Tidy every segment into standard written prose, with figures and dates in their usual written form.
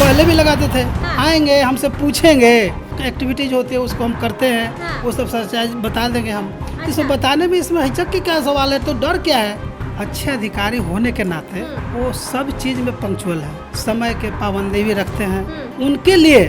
पहले भी लगाते थे। हाँ। आएंगे हमसे पूछेंगे, एक्टिविटीज होती है उसको हम करते हैं। हाँ। वो सब सच्चाई बता देंगे हम। अच्छा। इसको बताने में इसमें हिचक की क्या सवाल है, तो डर क्या है। अच्छे अधिकारी होने के नाते वो सब चीज में पंक्चुअल है, समय के पाबंदी भी रखते हैं। उनके लिए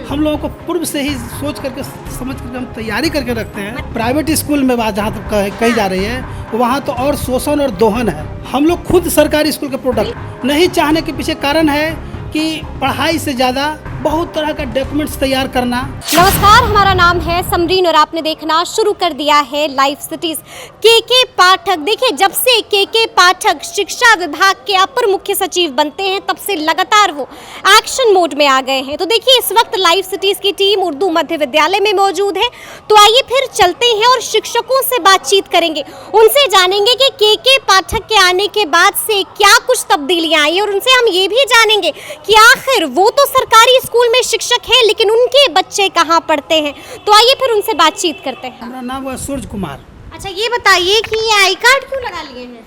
हम लोगों को पूर्व से ही सोच करके समझ करके हम तैयारी करके रखते हैं। प्राइवेट स्कूल में बात जहाँ तक कही जा रही है, वहाँ तो और शोषण और दोहन है। हम लोग खुद सरकारी स्कूल के प्रोडक्ट नहीं चाहने के पीछे कारण है कि पढ़ाई से ज़्यादा बहुत तरह का डॉक्यूमेंट्स तैयार करना। नमस्कार, हमारा नाम है समरीन और आपने देखना शुरू कर दिया है लाइव सिटीज। के पाठक, देखिए जब से के पाठक शिक्षा विभाग के अपर मुख्य सचिव बनते हैं तब से लगातार वो एक्शन मोड में आ गए हैं। तो देखिए इस वक्त लाइव सिटीज की टीम उर्दू मध्य विद्यालय में मौजूद है। तो आइए फिर चलते हैं और शिक्षकों से बातचीत करेंगे, उनसे जानेंगे कि के पाठक के आने के बाद से क्या कुछ तब्दीलियां आई और उनसे हम ये भी जानेंगे कि आखिर वो तो सरकारी स्कूल में शिक्षक है लेकिन उनके बच्चे कहाँ पढ़ते हैं। तो आइए फिर उनसे बातचीत करते हैं। हमारा नाम है सूरज कुमार। अच्छा ये बताइए कि ये आई कार्ड क्यों लगा लिए हैं?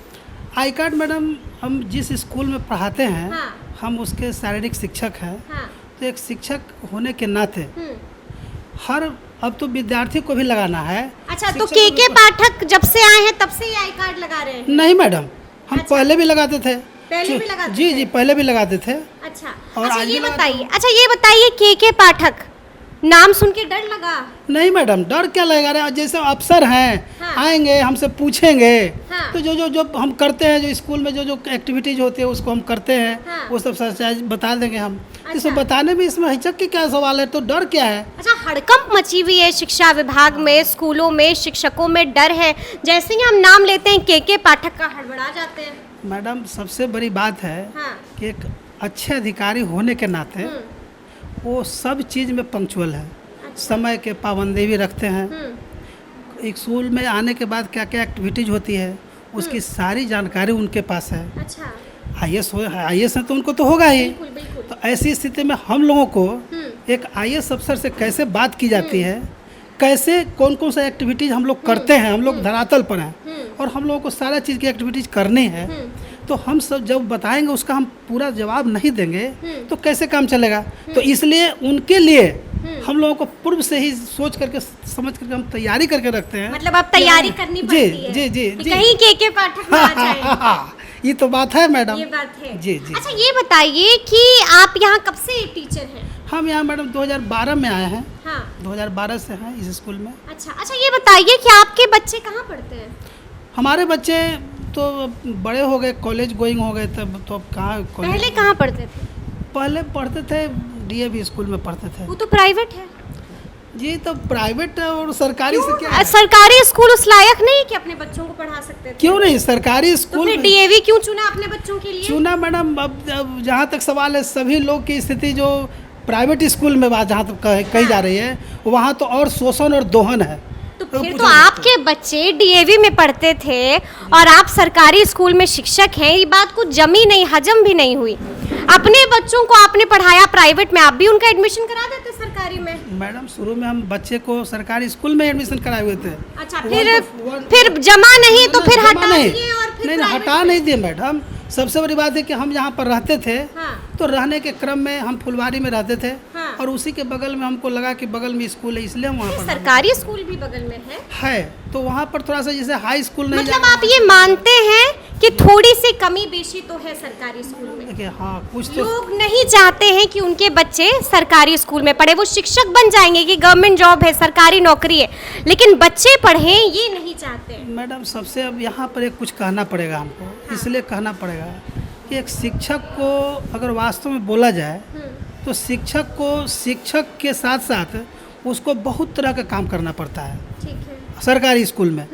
आई कार्ड मैडम, हम जिस स्कूल में पढ़ाते हैं हाँ। हम उसके शारीरिक शिक्षक हैं। हाँ। तो एक शिक्षक होने के नाते हर अब तो विद्यार्थी को भी लगाना है। अच्छा तो शिक्षक के पाठक जब से आए हैं तब से ये आई कार्ड लगा रहे हैं? नहीं मैडम, हम अच्छा। पहले भी लगाते थे। पहले भी लगाते जी थे? जी पहले भी लगाते थे। अच्छा और अच्छा आज भी ये लगाते बताइए, अच्छा ये बताइए के पाठक नाम सुन के डर लगा? नहीं मैडम, डर क्या लगेगा रे, जैसे अफसर हैं। हाँ। आएंगे हमसे पूछेंगे। हाँ। तो जो हम करते हैं, जो स्कूल में जो एक्टिविटीज होती है उसको हम करते हैं। हाँ। वो सब सच्चाई बता देंगे हम। अच्छा। इसको बताने में इसमें हिचक की क्या सवाल है, तो डर क्या है। अच्छा हड़कंप मची हुई है शिक्षा विभाग में, स्कूलों में, शिक्षकों में डर है। जैसे ही हम नाम लेते हैं के पाठक का हड़बड़ा जाते हैं। मैडम सबसे बड़ी बात है हाँ। कि एक अच्छे अधिकारी होने के नाते वो सब चीज़ में पंक्चुअल है, समय के पाबंदी भी रखते हैं। एक स्कूल में आने के बाद क्या क्या एक्टिविटीज होती है उसकी सारी जानकारी उनके पास है। अच्छा आईएएस है तो उनको तो होगा ही। बिल्कुल बिल्कुल। तो ऐसी स्थिति में हम लोगों को एक आईएएस अफसर से कैसे बात की जाती है, कैसे कौन कौन सा एक्टिविटीज हम लोग करते हैं, हम लोग धरातल पर हैं और हम लोगों को सारा चीज़ की एक्टिविटीज करनी है। तो हम सब जब बताएंगे उसका हम पूरा जवाब नहीं देंगे तो कैसे काम चलेगा। तो इसलिए उनके लिए हम लोगों को पूर्व से ही सोच करके समझ करके हम तैयारी करके रखते हैं। मतलब अब तैयारी करनी पड़ती है जी जी कि जी कहीं के पाठक ना आ जाए। ये तो बात है मैडम। ये बात है। जी जी। अच्छा ये बताइए कि आप यहाँ कब से टीचर हैं? हम यहाँ मैडम 2012 में आए हैं। हाँ। 2012 से हैं इस स्कूल में। अच्छा ये बताइए कि आपके बच्चे कहाँ पढ़ते हैं? हमारे बच्चे तो बड़े हो गए, कॉलेज गोइंग हो गए, तब तो अब कहाँ कॉलेज। पहले कहाँ पढ़ते थे? पहले पढ़ते थे डीएवी स्कूल में पढ़ते थे। वो तो प्राइवेट है। जी तो प्राइवेट और सरकारी से क्या है? सरकारी स्कूल उस लायक नहीं कि अपने बच्चों को पढ़ा सकते थे? क्यों नहीं, सरकारी तो स्कूल फिर में डीएवी क्यों चुना अपने बच्चों के लिए? चुना मैडम। अब जहाँ तक सवाल है, सभी लोग की स्थिति जो प्राइवेट स्कूल में बात जहाँ तक कही जा रही है, वहाँ तो और शोषण और दोहन है। तो फिर तो आपके बच्चे डीएवी में पढ़ते थे और आप सरकारी स्कूल में शिक्षक हैं, ये बात कुछ जमी नहीं, हजम भी नहीं हुई। अपने बच्चों को आपने पढ़ाया प्राइवेट में, आप भी उनका एडमिशन करा देते सरकारी में? मैडम शुरू में हम बच्चे को सरकारी स्कूल में एडमिशन कराए हुए थे। अच्छा फिर जमा नहीं तो फिर हटा दिए और फिर नहीं हटा नहीं दिए मैडम। सबसे बड़ी बात है कि हम यहाँ पर रहते थे। हाँ। तो रहने के क्रम में हम फुलवारी में रहते थे। हाँ। और उसी के बगल में हमको लगा कि बगल में स्कूल है, इसलिए हम वहाँ पर सरकारी स्कूल भी बगल में है। तो वहाँ पर थोड़ा सा जैसे हाई स्कूल नहीं मतलब आप ये मानते हैं कि थोड़ी सी कमी बेशी तो है सरकारी स्कूल में? देखिए हाँ, कुछ तो लोग नहीं चाहते हैं कि उनके बच्चे सरकारी स्कूल में पढ़े। वो शिक्षक बन जाएंगे कि गवर्नमेंट जॉब है, सरकारी नौकरी है, लेकिन बच्चे पढ़ें ये नहीं चाहते हैं। मैडम सबसे अब यहाँ पर एक कुछ कहना पड़ेगा हमको। इसलिए कहना पड़ेगा कि एक शिक्षक को अगर वास्तव में बोला जाए तो शिक्षक को शिक्षक के साथ साथ उसको बहुत तरह का काम करना पड़ता है ठीक है। सरकारी स्कूल में।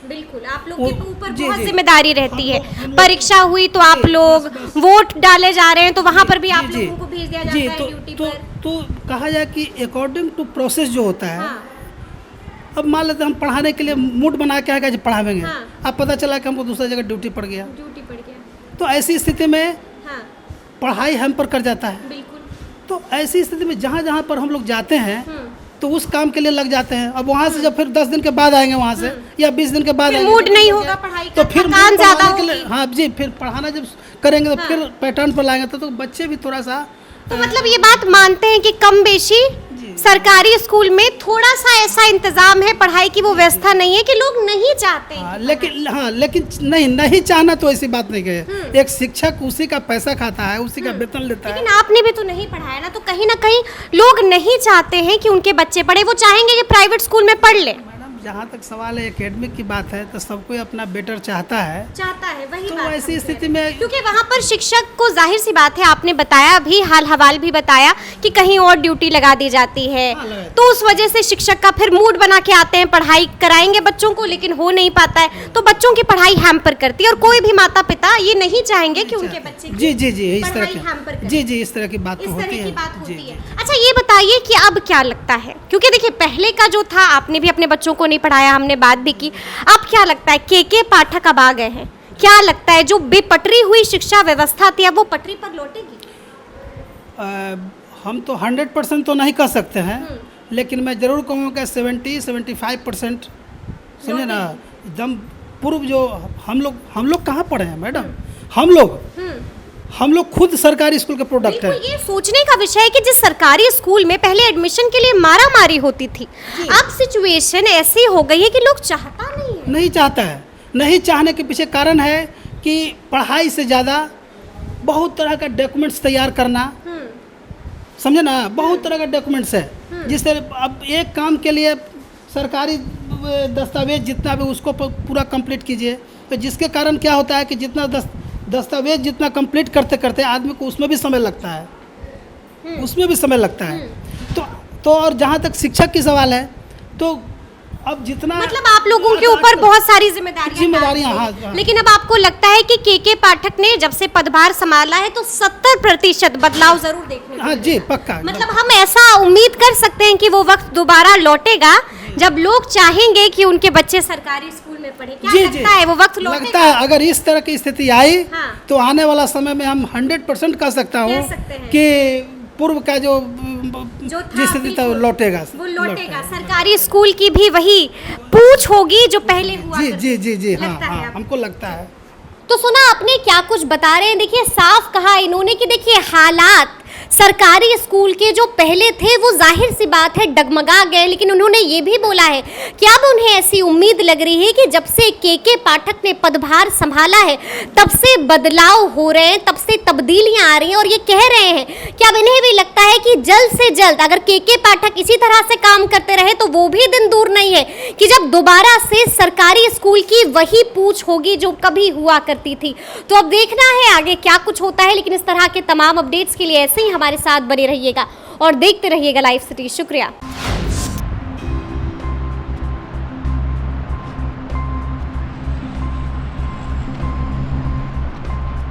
बिल्कुल, आप लोग के ऊपर जी, बहुत जी। जिम्मेदारी रहती है। हम लोग- परीक्षा हुई तो आप लोग वोट डाले जा रहे हैं तो वहाँ पर भी आप जी, लोगों को भेज दिया जाता जी, है ड्यूटी पर। तो कहा जाए कि अकॉर्डिंग टू प्रोसेस जो होता है। हाँ। अब मान लेते हम पढ़ाने के लिए मूड बना के आगे पढ़ावेंगे। हाँ। अब पता चला कि हमको दूसरी जगह ड्यूटी पड़ गया, ड्यूटी पड़ गया। तो ऐसी स्थिति में हाँ पढ़ाई हम पर कर जाता है। बिल्कुल। तो ऐसी स्थिति में जहाँ जहाँ पर हम लोग जाते हैं तो उस काम के लिए लग जाते हैं। अब वहाँ से जब फिर 10 दिन के बाद आएंगे वहाँ से या 20 दिन के बाद फिर आएंगे, मूड तो नहीं फिर होगा क्या? पढ़ाई तो का, फिर थकान ज्यादा पढ़ाने के लिए होगी। हाँ जी, फिर पढ़ाना जब करेंगे तो हाँ। फिर पैटर्न पर लाएंगे तो बच्चे भी थोड़ा सा तो मतलब ये बात मानते हैं कि कम बेशी सरकारी स्कूल में थोड़ा सा ऐसा इंतजाम है, पढ़ाई की वो व्यवस्था नहीं है कि लोग नहीं चाहते हैं। लेकिन नहीं चाहना तो ऐसी बात नहीं है। एक शिक्षक उसी का पैसा खाता है, उसी का वेतन लेता है। लेकिन आपने भी तो नहीं पढ़ाया ना, तो कहीं ना कहीं लोग नहीं चाहते हैं कि उनके बच्चे पढ़े, वो चाहेंगे कि प्राइवेट स्कूल में पढ़ ले। जहाँ तक सवाल है एकेडमिक की बात है तो सब कोई अपना बेटर चाहता है, वही तो बात ऐसी स्थिति में क्योंकि वहाँ पर शिक्षक को जाहिर सी बात है, आपने बताया भी, हाल हवाल भी बताया कि कहीं और ड्यूटी लगा दी जाती है, तो उस वजह से शिक्षक का फिर मूड बना के आते हैं, पढ़ाई कराएंगे बच्चों को, लेकिन हो नहीं पाता है, तो बच्चों की पढ़ाई हैम्पर करती है। और कोई भी माता पिता ये नहीं चाहेंगे कि उनके बच्चे जी इस तरह की इस तरह की बात होती है। अच्छा ये बताइए कि अब क्या लगता है, क्योंकि देखिए पहले का जो था, आपने भी अपने बच्चों को नहीं पढ़ाया, हमने बात भी की, अब क्या लगता है के पाठक अब आ गए हैं, क्या लगता है जो बेपटरी हुई शिक्षा व्यवस्था थी अब वो पटरी पर लौटेगी? हम तो 100% तो नहीं कह सकते हैं, लेकिन मैं जरूर कहूँगा 70-75% समझे ना, एकदम पूर्व जो हम लोग कहाँ पढ़े हैं मैडम, हम लोग खुद सरकारी स्कूल के प्रोडक्ट हैं। ये सोचने का विषय है कि जिस सरकारी स्कूल में पहले एडमिशन के लिए मारा मारी होती थी, अब सिचुएशन ऐसी हो गई है कि लोग चाहता नहीं चाहता है। नहीं चाहने के पीछे कारण है कि पढ़ाई से ज़्यादा बहुत तरह का डॉक्यूमेंट्स तैयार करना, समझे ना, बहुत तरह का डॉक्यूमेंट्स है, जिससे अब एक काम के लिए सरकारी दस्तावेज जितना भी उसको पूरा कंप्लीट कीजिए, तो जिसके कारण क्या होता है कि जितना दस्तावेज जितना कंप्लीट करते करते आदमी को उसमें भी समय लगता है, तो और जहाँ तक शिक्षक की सवाल है, तो अब जितना मतलब आप लोगों के ऊपर बहुत सारी जिम्मेदारियां हाँ। लेकिन अब आपको लगता है कि के पाठक ने जब से पदभार संभाला है तो 70% बदलाव जरूर देखने को जी पक्का। मतलब हम ऐसा उम्मीद कर सकते हैं कि वो वक्त दोबारा लौटेगा जब लोग चाहेंगे कि उनके बच्चे सरकारी स्कूल में पढ़े। क्या लगता है वो वक्त लौटेगा? लगता है अगर इस तरह की स्थिति आई हाँ। तो आने वाला समय में हम 100% कह सकता हूँ कि पूर्व का जो स्थिति था लौटेगा। सरकारी स्कूल की भी वही पूछ होगी जो पहले हुआ। जी हाँ, हमको लगता है। तो सुना आपने क्या कुछ बता रहे हैं, देखिए साफ कहा इन्होंने कि देखिए हालात सरकारी स्कूल के जो पहले थे वो जाहिर सी बात है डगमगा गए, लेकिन उन्होंने ये भी बोला है कि अब उन्हें ऐसी उम्मीद लग रही है कि जब से के पाठक ने पदभार संभाला है तब से बदलाव हो रहे हैं, तब से तब्दीलियां आ रही हैं, और ये कह रहे हैं कि अब इन्हें भी लगता है कि जल्द से जल्द अगर के पाठक इसी तरह से काम करते रहे तो वो भी दिन दूर नहीं है कि जब दोबारा से सरकारी स्कूल की वही पूछ होगी जो कभी हुआ करती थी। तो अब देखना है आगे क्या कुछ होता है, लेकिन इस तरह के तमाम अपडेट्स के लिए ऐसे ही हमारे साथ बने रहिएगा और देखते रहिएगा लाइव सिटी। शुक्रिया।